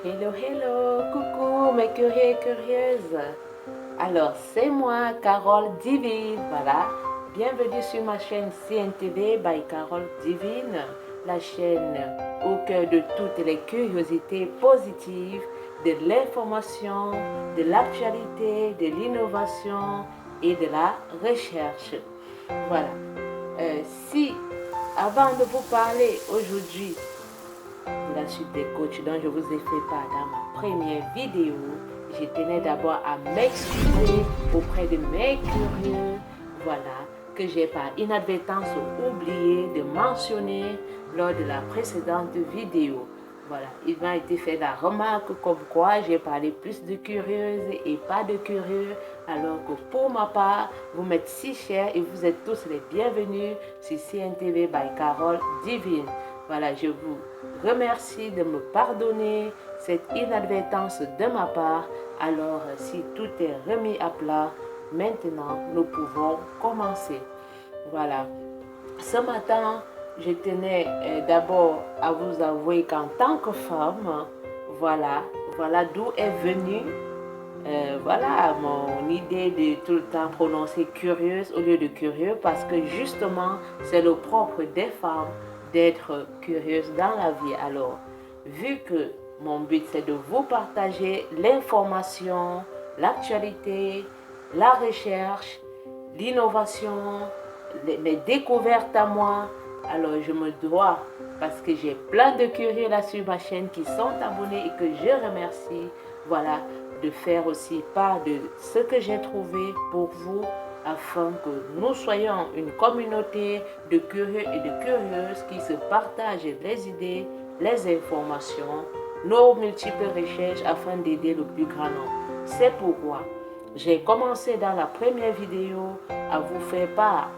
Hello, hello, coucou mes curieux et curieuses. Alors, c'est moi, Carole Divine, voilà. Bienvenue sur ma chaîne CNTV by Carole Divine, la chaîne au cœur de toutes les curiosités positives, de l'information, de l'actualité, de l'innovation et de la recherche. Voilà. Si, avant de vous parler aujourd'hui de la suite des coachs dont je vous ai fait part dans ma première vidéo, je tenais d'abord à m'excuser auprès de mes curieux, voilà, que j'ai par inadvertance oublié de mentionner lors de la précédente vidéo. Voilà, il m'a été fait la remarque comme quoi j'ai parlé plus de curieuses et pas de curieux, alors que pour ma part, vous m'êtes si chers et vous êtes tous les bienvenus sur CNTV by Carole Divine. Voilà, je vous remercie de me pardonner cette inadvertance de ma part. Alors, si tout est remis à plat, maintenant, nous pouvons commencer. Voilà. Ce matin, je tenais d'abord à vous avouer qu'en tant que femme, voilà d'où est venue voilà mon idée de tout le temps prononcer curieuse au lieu de curieux, parce que justement, c'est le propre des femmes d'être curieuses dans la vie. Alors, vu que mon but c'est de vous partager l'information, l'actualité, la recherche, l'innovation, mes découvertes à moi, alors je me dois, parce que j'ai plein de curieux là sur ma chaîne qui sont abonnés et que je remercie, voilà, de faire aussi part de ce que j'ai trouvé pour vous, afin que nous soyons une communauté de curieux et de curieuses qui se partagent les idées, les informations, nos multiples recherches afin d'aider le plus grand nombre. C'est pourquoi j'ai commencé dans la première vidéo à vous faire part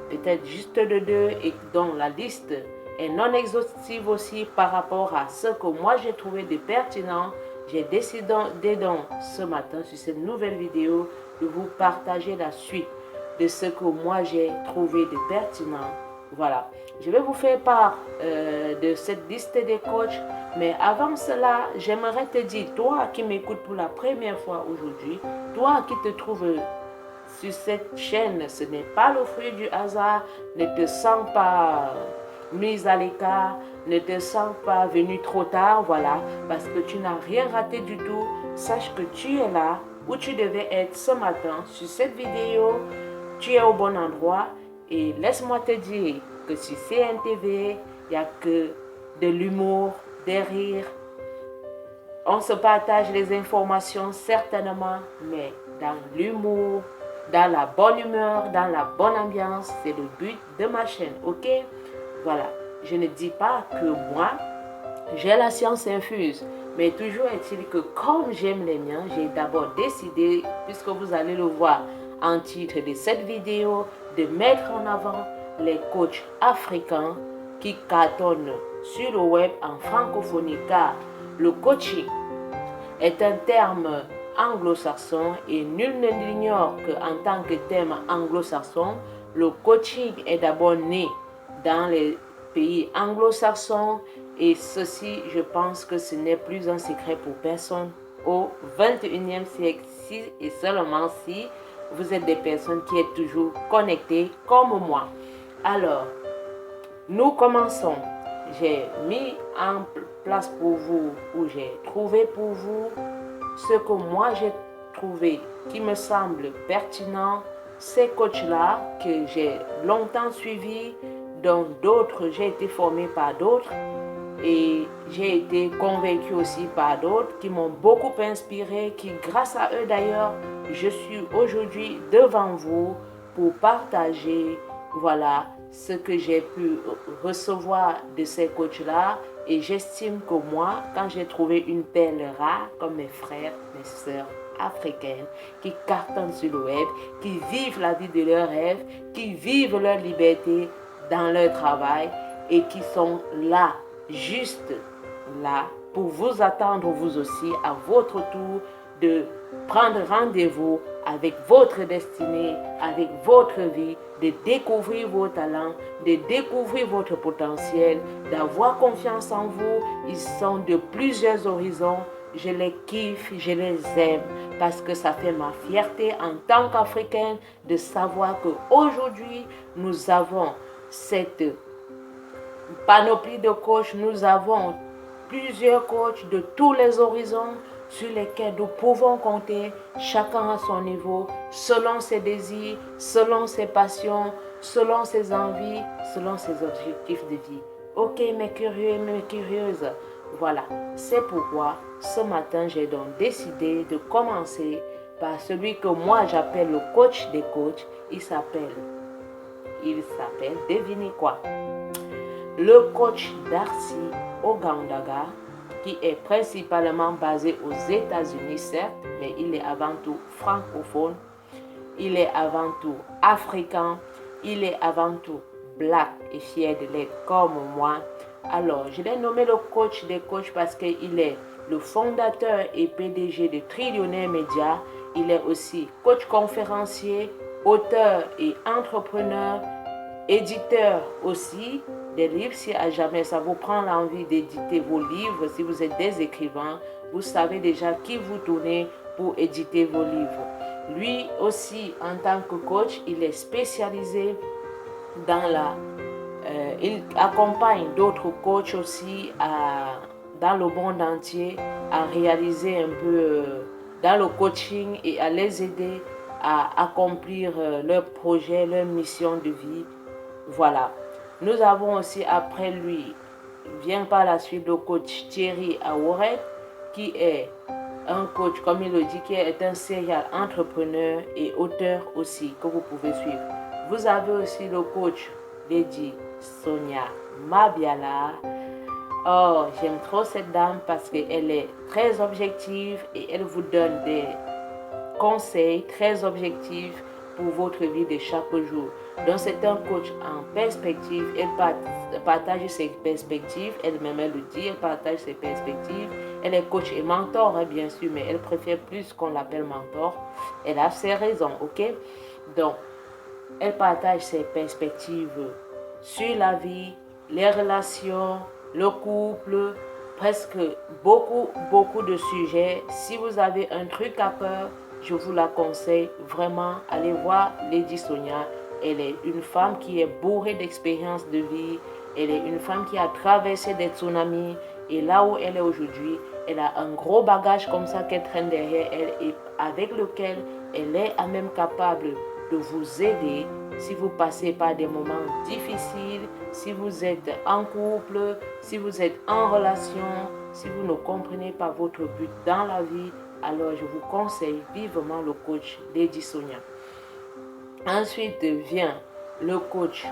peut-être juste de deux et dont la liste est non exhaustive aussi par rapport à ce que moi j'ai trouvé de pertinent. J'ai décidé donc ce matin sur cette nouvelle vidéo de vous partager la suite de ce que moi j'ai trouvé de pertinent. Voilà, je vais vous faire part de cette liste des coachs, mais avant cela, j'aimerais te dire, toi qui m'écoutes pour la première fois aujourd'hui, toi qui te trouves sur cette chaîne, ce n'est pas le fruit du hasard, ne te sens pas mise à l'écart, ne te sens pas venu trop tard, voilà, parce que tu n'as rien raté du tout. Sache que tu es là où tu devais être ce matin sur cette vidéo, tu es au bon endroit, et laisse-moi te dire que sur CNTV, il n'y a que de l'humour, des rires. On se partage les informations certainement, mais dans l'humour, dans la bonne humeur, dans la bonne ambiance, c'est le but de ma chaîne, ok? Voilà, je ne dis pas que moi, j'ai la science infuse, mais toujours est-il que comme j'aime les miens, j'ai d'abord décidé, puisque vous allez le voir en titre de cette vidéo, de mettre en avant les coachs africains qui cartonnent sur le web en francophonie, car le coaching est un terme anglo-saxon et nul ne l'ignore qu'en tant que terme anglo-saxon, le coaching est d'abord né dans les pays anglo-saxons, et ceci, je pense que ce n'est plus un secret pour personne au 21e siècle, si et seulement si vous êtes des personnes qui êtes toujours connectées comme moi. Alors, nous commençons. J'ai mis en place pour vous, ou j'ai trouvé pour vous, ce que moi j'ai trouvé qui me semble pertinent. Ces coachs-là que j'ai longtemps suivis, dont d'autres, j'ai été formé par d'autres, et j'ai été convaincu aussi par d'autres qui m'ont beaucoup inspiré, qui grâce à eux d'ailleurs, je suis aujourd'hui devant vous pour partager, voilà, ce que j'ai pu recevoir de ces coachs-là. Et j'estime que moi, quand j'ai trouvé une perle rare comme mes frères, mes sœurs africaines, qui cartonnent sur le web, qui vivent la vie de leurs rêves, qui vivent leur liberté dans leur travail et qui sont là, juste là, pour vous attendre vous aussi à votre tour de prendre rendez-vous avec votre destinée, avec votre vie, de découvrir vos talents, de découvrir votre potentiel, d'avoir confiance en vous. Ils sont de plusieurs horizons, je les kiffe, je les aime parce que ça fait ma fierté en tant qu'Africaine de savoir qu'aujourd'hui, nous avons cette panoplie de coachs, nous avons plusieurs coachs de tous les horizons sur lesquels nous pouvons compter, chacun à son niveau, selon ses désirs, selon ses passions, selon ses envies, selon ses objectifs de vie. Ok, mes curieux, mes curieuses, voilà, c'est pourquoi ce matin, j'ai donc décidé de commencer par celui que moi j'appelle le coach des coachs. Il s'appelle, devinez quoi? Le coach Darcy Ogandaga, qui est principalement basé aux États-Unis, certes, mais il est avant tout francophone, il est avant tout africain, il est avant tout black et fier de l'être comme moi. Alors, je l'ai nommé le coach des coachs parce qu'il est le fondateur et PDG de Trillionnaire Media. Il est aussi coach conférencier, auteur et entrepreneur, éditeur aussi des livres. Si à jamais ça vous prend l'envie d'éditer vos livres, si vous êtes des écrivains, vous savez déjà qui vous tournez pour éditer vos livres. Lui aussi, en tant que coach, il est spécialisé dans il accompagne d'autres coachs aussi dans le monde entier à réaliser un peu dans le coaching et à les aider à accomplir leurs projets, leur mission de vie. Voilà. Nous avons aussi après lui, vient par la suite le coach Thierry Aouret, qui est un coach, comme il le dit, qui est un serial entrepreneur et auteur aussi, que vous pouvez suivre. Vous avez aussi le coach Lady Sonia Mabiala. Oh, j'aime trop cette dame parce qu'elle est très objective et elle vous donne des conseils très objectifs pour votre vie de chaque jour. Donc c'est un coach en perspective, elle partage ses perspectives, elle-même elle le dit, elle partage ses perspectives. Elle est coach et mentor, hein, bien sûr, mais elle préfère plus qu'on l'appelle mentor. Elle a ses raisons, ok? Donc, elle partage ses perspectives sur la vie, les relations, le couple, presque beaucoup de sujets. Si vous avez un truc à cœur, je vous la conseille vraiment. Allez voir Lady Sonia. Elle est une femme qui est bourrée d'expériences de vie. Elle est une femme qui a traversé des tsunamis. Et là où elle est aujourd'hui, elle a un gros bagage comme ça qu'elle traîne derrière elle et avec lequel elle est à même capable de vous aider si vous passez par des moments difficiles, si vous êtes en couple, si vous êtes en relation, si vous ne comprenez pas votre but dans la vie. Alors je vous conseille vivement le coach Lady Sonia. Ensuite vient le coach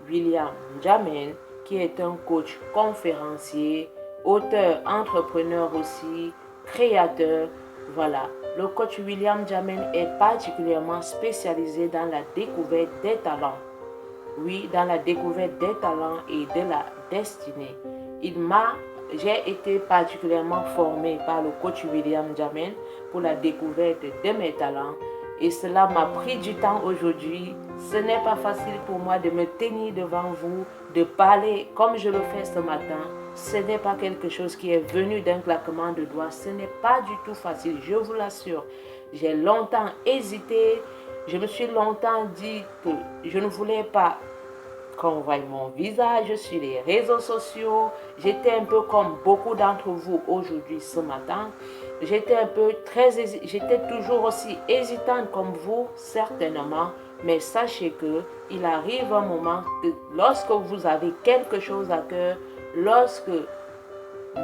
William Jamen, qui est un coach conférencier, auteur, entrepreneur aussi, créateur. Voilà, le coach William Jamen est particulièrement spécialisé dans la découverte des talents. Oui, dans la découverte des talents et de la destinée. J'ai été particulièrement formée par le coach William Jamen pour la découverte de mes talents. Et cela m'a pris du temps aujourd'hui. Ce n'est pas facile pour moi de me tenir devant vous, de parler comme je le fais ce matin. Ce n'est pas quelque chose qui est venu d'un claquement de doigts. Ce n'est pas du tout facile, je vous l'assure. J'ai longtemps hésité. Je me suis longtemps dit que je ne voulais pas qu'on voie mon visage sur les réseaux sociaux. J'étais un peu comme beaucoup d'entre vous aujourd'hui ce matin. J'étais toujours aussi hésitante comme vous, certainement. Mais sachez que il arrive un moment que lorsque vous avez quelque chose à cœur, lorsque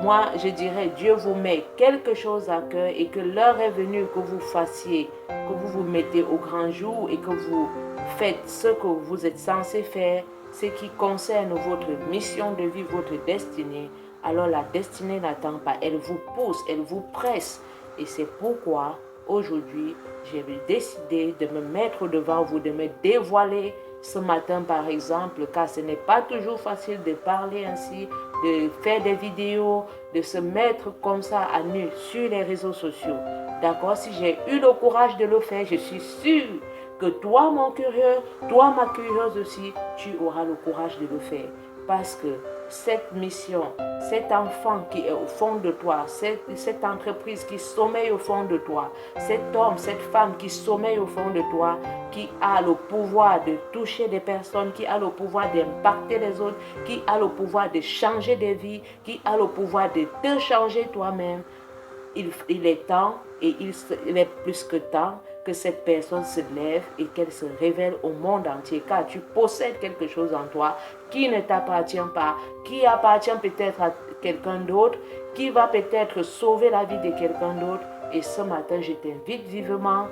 moi je dirais Dieu vous met quelque chose à cœur et que l'heure est venue que vous fassiez, que vous vous mettez au grand jour et que vous faites ce que vous êtes censé faire, ce qui concerne votre mission de vie, votre destinée, alors la destinée n'attend pas, elle vous pousse, elle vous presse. Et c'est pourquoi aujourd'hui, j'ai décidé de me mettre devant vous, de me dévoiler ce matin par exemple, car ce n'est pas toujours facile de parler ainsi, de faire des vidéos, de se mettre comme ça à nu sur les réseaux sociaux. D'accord? Si j'ai eu le courage de le faire, je suis sûre que toi, mon curieux, toi, ma curieuse aussi, tu auras le courage de le faire. parce que cette mission, cet enfant qui est au fond de toi, cette entreprise qui sommeille au fond de toi, cet homme, cette femme qui sommeille au fond de toi, qui a le pouvoir de toucher des personnes, qui a le pouvoir d'impacter les autres, qui a le pouvoir de changer des vies, qui a le pouvoir de te changer toi-même, il est temps et il est plus que temps que cette personne se lève et qu'elle se révèle au monde entier, car tu possèdes quelque chose en toi qui ne t'appartient pas, qui appartient peut-être à quelqu'un d'autre, qui va peut-être sauver la vie de quelqu'un d'autre. Et ce matin, je t'invite vivement,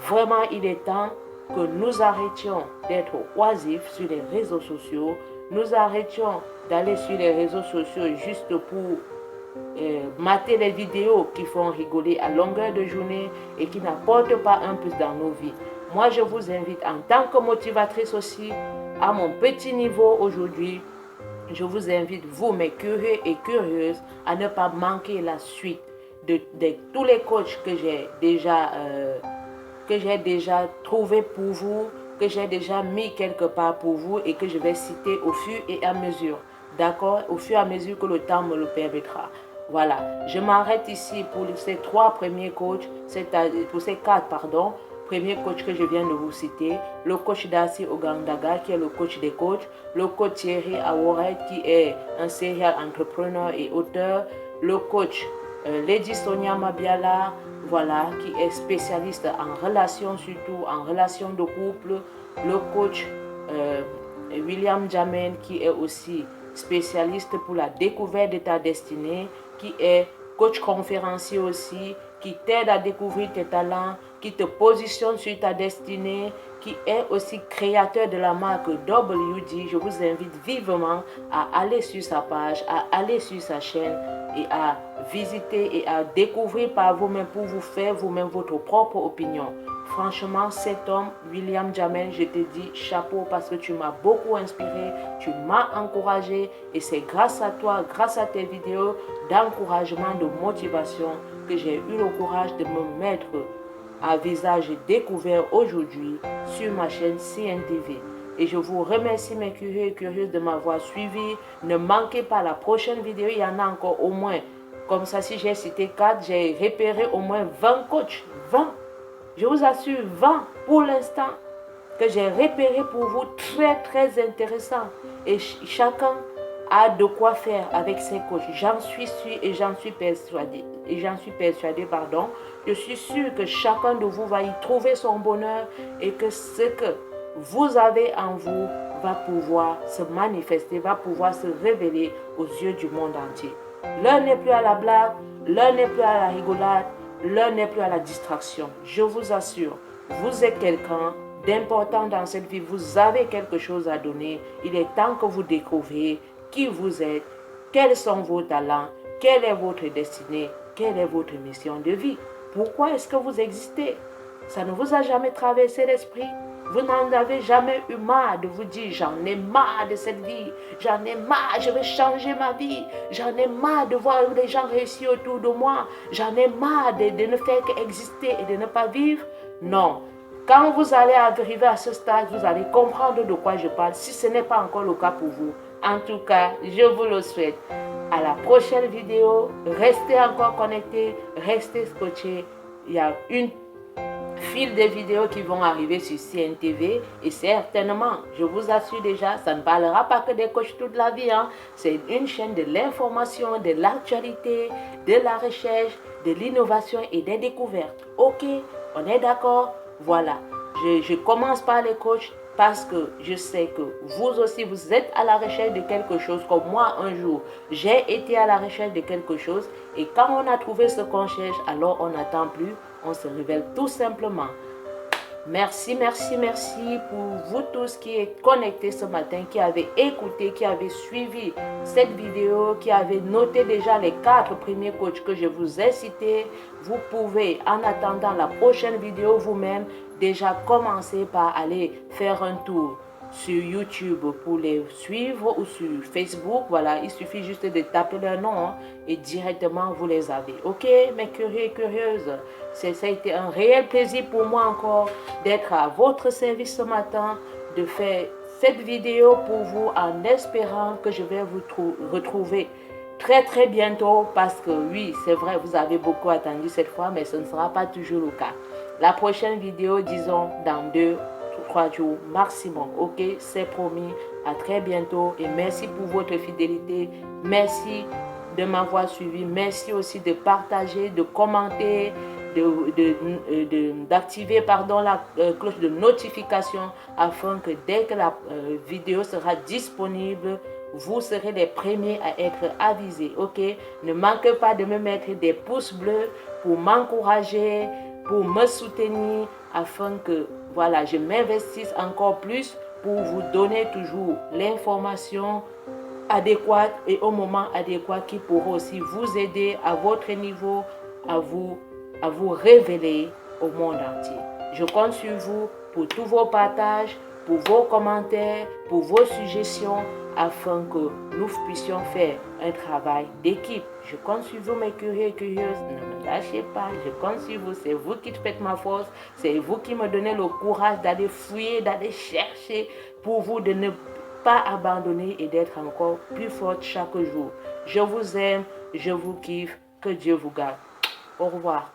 vraiment il est temps que nous arrêtions d'être oisifs sur les réseaux sociaux, nous arrêtions d'aller sur les réseaux sociaux juste pour mater les vidéos qui font rigoler à longueur de journée et qui n'apportent pas un plus dans nos vies. Moi, je vous invite en tant que motivatrice aussi, à mon petit niveau aujourd'hui, je vous invite, vous, mes curieux et curieuses, à ne pas manquer la suite de tous les coachs que j'ai déjà trouvé pour vous, que j'ai déjà mis quelque part pour vous et que je vais citer au fur et à mesure. D'accord? Au fur et à mesure que le temps me le permettra. Voilà, je m'arrête ici pour ces trois premiers coachs, pour ces quatre, premiers coachs que je viens de vous citer. Le coach Darcy Ogandaga, qui est le coach des coachs. Le coach Thierry Aworet, qui est un serial entrepreneur et auteur. Le coach Lady Sonia Mabiala, voilà, qui est spécialiste en relations, surtout en relations de couple. Le coach William Jamen, qui est aussi spécialiste pour la découverte de ta destinée, qui est coach conférencier aussi, qui t'aide à découvrir tes talents, qui te positionne sur ta destinée, qui est aussi créateur de la marque WD. Je vous invite vivement à aller sur sa page, à aller sur sa chaîne et à visiter et à découvrir par vous-même pour vous faire vous-même votre propre opinion. Franchement, cet homme, William Jamen, je te dis chapeau parce que tu m'as beaucoup inspiré, tu m'as encouragé et c'est grâce à toi, grâce à tes vidéos d'encouragement, de motivation que j'ai eu le courage de me mettre à visage découvert aujourd'hui sur ma chaîne CNTV. Et je vous remercie mes curieux et curieuses de m'avoir suivi. Ne manquez pas la prochaine vidéo, il y en a encore au moins. Comme ça, si j'ai cité 4, j'ai repéré au moins 20 coachs. 20. Je vous assure, 20 pour l'instant que j'ai repéré pour vous très très intéressant. Et chacun a de quoi faire avec ses coachs. J'en suis sûre et j'en suis persuadée. Je suis sûre que chacun de vous va y trouver son bonheur et que ce que vous avez en vous va pouvoir se manifester, va pouvoir se révéler aux yeux du monde entier. L'heure n'est plus à la blague, l'heure n'est plus à la rigolade, l'heure n'est plus à la distraction. Je vous assure, vous êtes quelqu'un d'important dans cette vie. Vous avez quelque chose à donner. Il est temps que vous découvriez qui vous êtes, quels sont vos talents, quelle est votre destinée, quelle est votre mission de vie. Pourquoi est-ce que vous existez? Ça ne vous a jamais traversé l'esprit? Vous n'en avez jamais eu marre de vous dire j'en ai marre de cette vie, j'en ai marre, je vais changer ma vie, j'en ai marre de voir les gens réussir autour de moi, j'en ai marre de ne faire qu'exister et de ne pas vivre? Non. Quand vous allez arriver à ce stade, vous allez comprendre de quoi je parle, si ce n'est pas encore le cas pour vous. En tout cas, je vous le souhaite. À la prochaine vidéo, restez encore connectés, restez scotchés. Il y a une file de vidéos qui vont arriver sur CNTV et certainement, je vous assure déjà, ça ne parlera pas que des coachs toute la vie. C'est une chaîne de l'information, de l'actualité, de la recherche, de l'innovation et des découvertes. Ok, on est d'accord? Voilà, je commence par les coachs parce que je sais que vous aussi, vous êtes à la recherche de quelque chose comme moi un jour. J'ai été à la recherche de quelque chose et quand on a trouvé ce qu'on cherche, alors on n'attend plus, on se révèle tout simplement. Merci, merci, merci pour vous tous qui êtes connectés ce matin, qui avez écouté, qui avez suivi cette vidéo, qui avez noté déjà les 4 premiers coachs que je vous ai cités. Vous pouvez, en attendant la prochaine vidéo vous-même, déjà commencer par aller faire un tour sur YouTube pour les suivre ou sur Facebook. Voilà, il suffit juste de taper leur nom et directement vous les avez. Ok, mes curieux et curieuses, ça a été un réel plaisir pour moi encore d'être à votre service ce matin, de faire cette vidéo pour vous en espérant que je vais vous retrouver très bientôt parce que oui, c'est vrai, vous avez beaucoup attendu cette fois, mais ce ne sera pas toujours le cas. La prochaine vidéo, disons, dans 2-3 jours maximum. Ok, c'est promis. À très bientôt et merci pour votre fidélité. Merci de m'avoir suivi. Merci aussi de partager, de commenter, d'activer la cloche de notification afin que dès que la vidéo sera disponible, vous serez les premiers à être avisés. Ok, ne manquez pas de me mettre des pouces bleus pour m'encourager, pour me soutenir afin que voilà, je m'investisse encore plus pour vous donner toujours l'information adéquate et au moment adéquat qui pourra aussi vous aider à votre niveau à vous révéler au monde entier. Je compte sur vous pour tous vos partages, pour vos commentaires, pour vos suggestions afin que nous puissions faire un travail d'équipe. Je compte sur vous mes curieux et curieuses, ne me lâchez pas, je compte sur vous, c'est vous qui faites ma force, c'est vous qui me donnez le courage d'aller fouiller, d'aller chercher pour vous de ne pas abandonner et d'être encore plus forte chaque jour. Je vous aime, je vous kiffe, que Dieu vous garde. Au revoir.